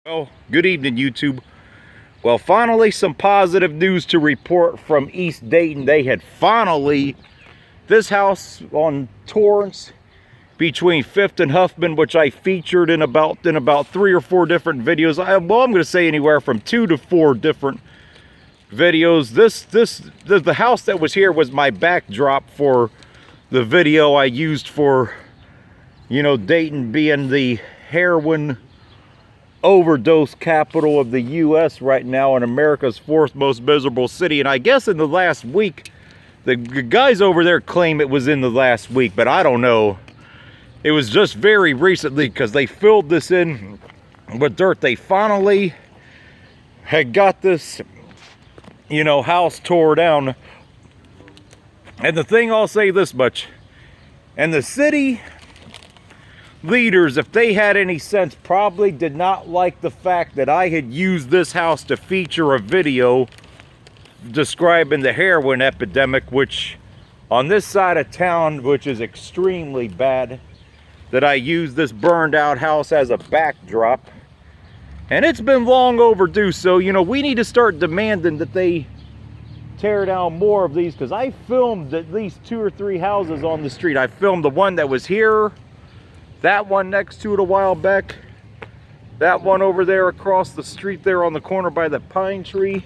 Well, good evening, YouTube. Well, finally some positive news to report from East Dayton. They had finally, this house on Torrance between 5th and Huffman, which I featured in about 3 or 4 different videos. I'm going to say anywhere from 2 to 4 different videos. The house that was here was my backdrop for the video I used for, Dayton being the heroin overdose capital of the U.S. right now, and America's 4th most miserable city. And I guess in the last week, the guys over there claim it was in the last week, but I don't know. It was just very recently because they filled this in with dirt. They finally had got this, house tore down. And the thing, I'll say this much, and the city leaders, if they had any sense, probably did not like the fact that I had used this house to feature a video describing the heroin epidemic, which on this side of town, which is extremely bad, that I used this burned out house as a backdrop. And it's been long overdue, so we need to start demanding that they tear down more of these, because I filmed at least 2 or 3 houses on the street. I filmed the one that was here, that one next to it a while back, that one over there across the street there on the corner by the pine tree.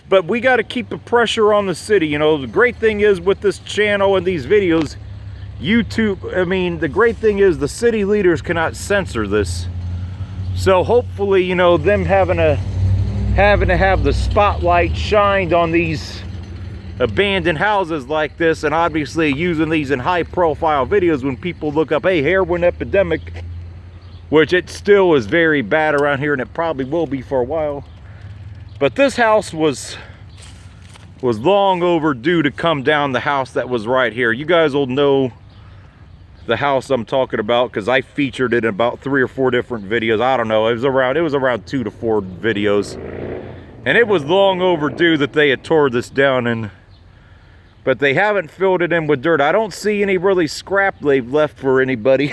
But we got to keep the pressure on the city. The great thing is with this channel and these videos, the great thing is the city leaders cannot censor this. So hopefully, them having to have the spotlight shined on these abandoned houses like this, and obviously using these in high profile videos when people look up, hey, heroin epidemic, which it still is very bad around here, and it probably will be for a while. But this house was long overdue to come down. The house that was right here, you guys will know the house I'm talking about because I featured it in about 3 or 4 different videos. I don't know, it was around 2 to 4 videos, and it was long overdue that they had tore this down. But they haven't filled it in with dirt. I don't see any really scrap they've left for anybody.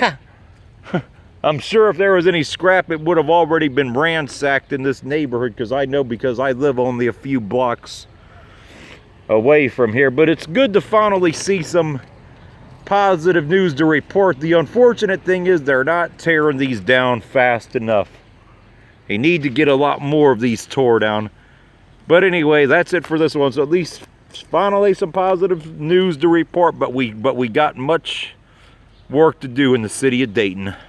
I'm sure if there was any scrap, it would have already been ransacked in this neighborhood, because I live only a few blocks away from here. But it's good to finally see some positive news to report. The unfortunate thing is they're not tearing these down fast enough. They need to get a lot more of these tore down. But anyway, that's it for this one. So at least finally some positive news to report, but we got much work to do in the city of Dayton.